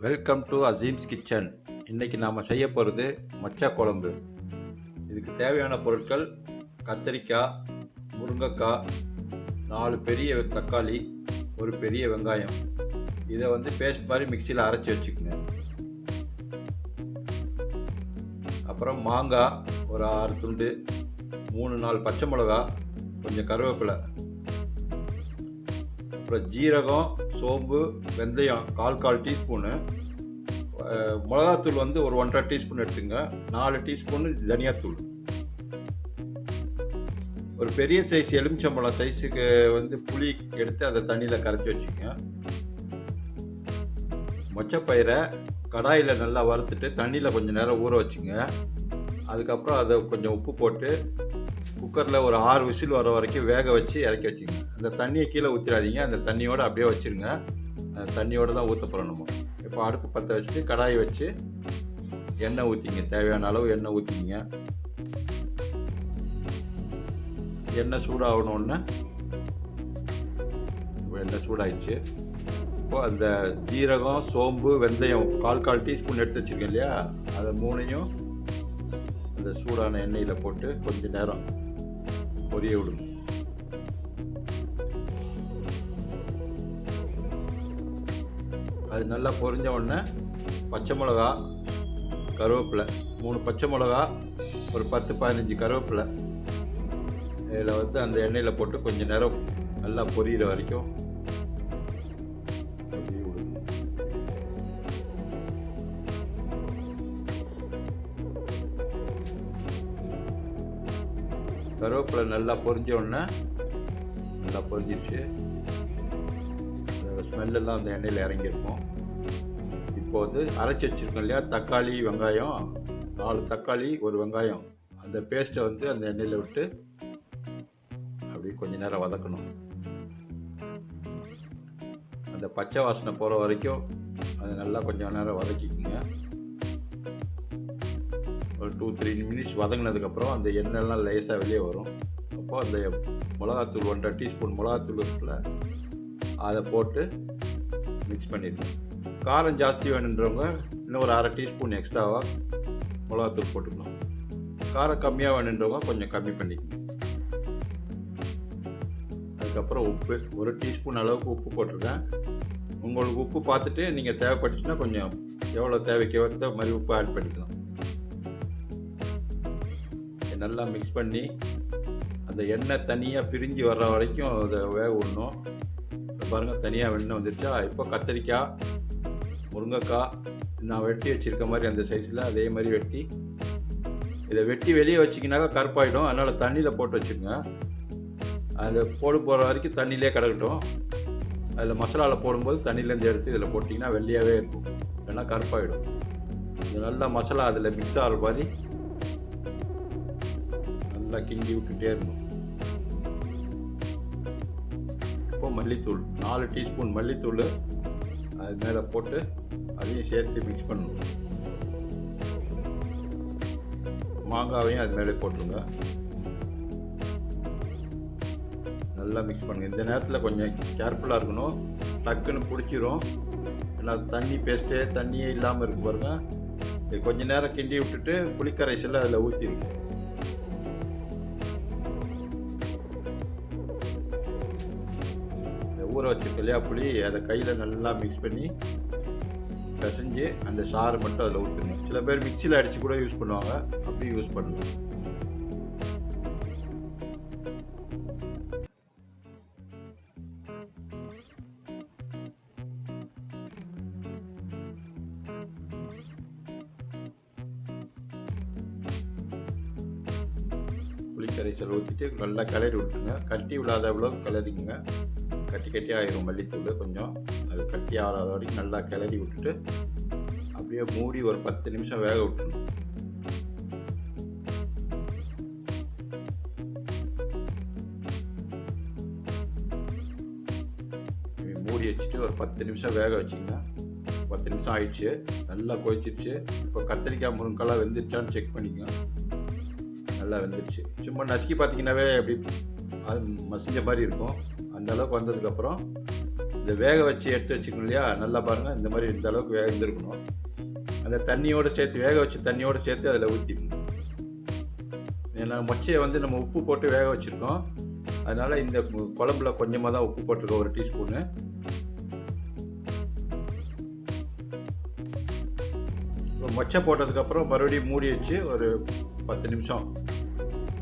Welcome to Aseem's kitchen. இன்றைக்கி நாம் செய்ய போகிறது மொச்சா குழம்பு. இதுக்கு தேவையான பொருட்கள் கத்திரிக்காய், முருங்கைக்காய், 4 பெரிய தக்காளி, ஒரு பெரிய வெங்காயம். இதை பேஸ்ட் மாதிரி மிக்சியில் அரைச்சி வச்சுக்கோங்க. அப்புறம் மாங்காய் ஒரு 6 துண்டு, 3-4 பச்சை மிளகா, கொஞ்சம் கருவேப்பிலை, அப்புறம் ஜீரகம், சோம்பு, வெந்தயம் 1/4 டீஸ்பூனு, மிளகாத்தூள் ஒரு 1.5 டீஸ்பூன் எடுத்துங்க, 4 டீஸ்பூன் தனியாத்தூள், ஒரு பெரிய சைஸ் எலுமிச்சம்பழம் சைஸுக்கு புளி எடுத்து அதை தண்ணியில் கரைச்சி வச்சுக்கோங்க. மொச்சப்பயிரை கடாயில் நல்லா வறுத்துட்டு தண்ணியில் கொஞ்சம் நேரம் ஊற வச்சுங்க. அதுக்கப்புறம் அதை கொஞ்சம் உப்பு போட்டு குக்கரில் ஒரு 6 விசில் வர வரைக்கும் வேக வச்சு இறக்கி வச்சுங்க. அந்த தண்ணியை கீழே ஊற்றிடாதீங்க, அந்த தண்ணியோடு அப்படியே வச்சுருங்க. தண்ணியோடு தான் ஊற்ற போகிறோம் நம்ம. இப்போ அடுப்பு பற்ற வச்சுட்டு கடாயை வச்சு எண்ணெய் ஊற்றிங்க. தேவையான அளவு எண்ணெய் ஊற்றிங்க. எண்ணெய் சூடாகணுன்னு எண்ணெய் சூடாயிடுச்சு. இப்போது அந்த ஜீரகம், சோம்பு, வெந்தயம் 1/4 டீஸ்பூன் எடுத்து வச்சுருக்கேன் இல்லையா, அதை 3ஐயும் அந்த சூடான எண்ணெயில் போட்டு கொஞ்சம் நேரம் பொரிய விடுங்க. அது நல்லா பொரிஞ்ச உடனே பச்சை மிளகா, கருவேப்பிலை, 3 பச்சை மிளகா, ஒரு 10-15 கருவேப்பிலை இதில் அந்த எண்ணெயில் போட்டு கொஞ்சம் நேரம் நல்லா பொரியிற வரைக்கும் பொரிய விடுங்க. கருவேப்பிலை நல்லா பொரிஞ்ச உடனே நல்லா பொரிஞ்சிருச்சு. ஸ்மெல்லாம் அந்த எண்ணெயில் இறங்கியிருக்கும். இப்போ அரைச்சி வச்சுருக்கோம் இல்லையா, தக்காளி, வெங்காயம், 4 தக்காளி, ஒரு வெங்காயம், அந்த பேஸ்ட்டை அந்த எண்ணெயில் விட்டு அப்படியே கொஞ்சம் நேரம் வதக்கணும். அந்த பச்சை வாசனை போகிற வரைக்கும் அது நல்லா கொஞ்சம் நேரம் வதக்கிக்குங்க. ஒரு 2-3 மினிட்ஸ் வதங்கினதுக்கப்புறம் அந்த எண்ணெய்லாம் லேசாக வெளியே வரும். அப்போது அந்த மிளகாத்தூள் 1.5 டீஸ்பூன் மிளகாத்தூள் இருக்குல்ல, அதை போட்டு மிக்ஸ் பண்ணிடணும். காரம் ஜாஸ்தி வேணுன்றவங்க இன்னும் ஒரு 1/2 டீஸ்பூன் எக்ஸ்ட்ராவாக மிளகாத்தூள் போட்டுக்கணும். காரம் கம்மியாக வேணுன்றவங்க கொஞ்சம் கம்மி பண்ணிக்கணும். அதுக்கப்புறம் உப்பு 1 டீஸ்பூன் அளவுக்கு உப்பு போட்டிருக்கேன். உங்களுக்கு உப்பு பார்த்துட்டு நீங்கள் தேவைப்பட்டுச்சுன்னா கொஞ்சம் எவ்வளோ தேவைக்கு ஏற்ற மாதிரி உப்பு ஆட் பண்ணிக்கலாம். நல்லா மிக்ஸ் பண்ணி அந்த எண்ணெய் தனியாக பிரிஞ்சு வர்ற வரைக்கும் அதை வேக விடணும். பாருங்கள், தனியாக வெண்ணெய் வந்துருச்சா. இப்போ கத்திரிக்காய், முருங்கைக்காய் நான் வெட்டி வச்சுருக்க மாதிரி அந்த சைஸில் அதே மாதிரி வெட்டி, இதை வெட்டி வெளியே வச்சிங்கனாக்கா கருப்பாயிடும். அதனால் தண்ணியில் போட்டு வச்சுருங்க. அதில் போகிற வரைக்கும் தண்ணியிலே கிடக்கட்டும். அதில் மசாலாவில் போடும்போது தண்ணியிலேருந்து எடுத்து இதில் போட்டிங்கன்னா வெள்ளையாகவே இருக்கும், இல்லைன்னா கருப்பாயிடும். இது நல்லா மசாலா அதில் மிக்ஸ் ஆகிற மாதிரி நல்லா கிண்டி விட்டுட்டே இருக்கணும். இப்போ மல்லித்தூள் 4 டீஸ்பூன் மல்லித்தூள் அது மேலே போட்டு அதையும் சேர்த்து மிக்ஸ் பண்ணணும். மாங்காவையும் அது மேலே போட்டுருங்க. நல்லா மிக்ஸ் பண்ணுங்கள். இந்த நேரத்தில் கொஞ்சம் கேர்ஃபுல்லாக இருக்கணும், டக்குன்னு பிடிச்சிரும். ஏன்னா தண்ணி பேஸ்ட்டே தண்ணியே இல்லாமல் இருக்கு பாருங்கள். இது கொஞ்சம் நேரம் கிண்டி விட்டுட்டு புளிக்கரைசல் அதில் ஊற்றிருக்கு. ஊற வச்சுருக்க இல்லையா புளி, அதை கையில் நல்லா மிக்ஸ் பண்ணி பிசைஞ்சு அந்த சாறு மட்டும் அதில் ஊற்றுங்க. சில பேர் மிக்சியில் அடித்து கூட யூஸ் பண்ணுவாங்க, அப்படி யூஸ் பண்ணணும். புளிக்கரைசல் ஊற்றிட்டு நல்லா கிளறி விட்டுருங்க. கட்டி விடாத அளவுக்கு கிளறிங்க. கட்டி கட்டி ஆகிரும் மல்லித்தூள். கொஞ்சம் அது கட்டி ஆகாத வரைக்கும் நல்லா கிளறி விட்டுட்டு அப்படியே மூடி ஒரு 10 நிமிஷம் வேக விட்டுணும். மூடி வச்சுட்டு ஒரு 10 நிமிஷம் வேக வச்சிங்கன்னா 10 நிமிஷம் ஆயிடுச்சு. நல்லா கொதிச்சிருச்சு. இப்போ கத்திரிக்காய், முருங்கைக்காய் வெந்துருச்சான்னு செக் பண்ணிக்கோங்க. நல்லா வெந்துருச்சு. சும்மா நசுக்கி பார்த்தீங்கன்னாவே அப்படி அது மசிஞ்ச மாதிரி இருக்கும். அந்த அளவுக்கு வந்ததுக்கப்புறம் இந்த இந்த வேக வச்சு எடுத்து வச்சுக்கணும் இல்லையா, நல்லா பாருங்கள் இந்த மாதிரி இந்த அளவுக்கு வேகந்திருக்கணும். அந்த தண்ணியோடு சேர்த்து வேக வச்சு தண்ணியோடு சேர்த்து அதில் ஊற்றிடணும். ஏன்னா மொச்சையை வந்து நம்ம உப்பு போட்டு வேக வச்சுருக்கோம், அதனால் இந்த குழம்புல கொஞ்சமாக தான் உப்பு போட்டிருக்கோம், 1 டீஸ்பூனு. மொச்சை போட்டதுக்கப்புறம் மறுபடியும் மூடி வச்சு ஒரு 10 நிமிஷம்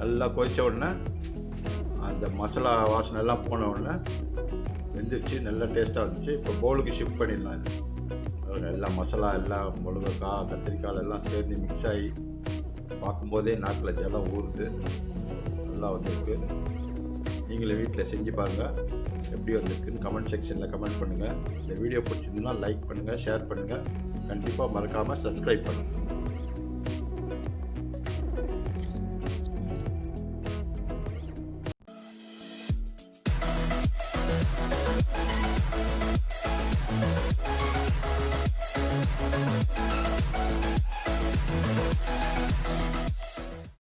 நல்லா கொதித்த உடனே அந்த மசாலா வாசனை எல்லாம் போன உடனே வெந்துருச்சு, நல்லா டேஸ்ட்டாக இருந்துச்சு. இப்போ பவுலுக்கு ஷிஃப்ட் பண்ணிடலாம். இது எல்லாம் மசாலா எல்லாம் முருங்கைக்காய் கத்திரிக்காய் எல்லாம் சேர்ந்து மிக்ஸ் ஆகி பார்க்கும்போதே நாக்கில் ஜலம் ஊறுது, நல்லா வந்திருக்கு. நீங்களும் வீட்டில் செஞ்சு பாருங்கள், எப்படி வந்திருக்குன்னு கமெண்ட் செக்ஷனில் கமெண்ட் பண்ணுங்கள். இந்த வீடியோ பிடிச்சிருந்ததுன்னா லைக் பண்ணுங்கள், ஷேர் பண்ணுங்கள், கண்டிப்பாக மறக்காமல் சப்ஸ்கிரைப் பண்ணுங்கள்.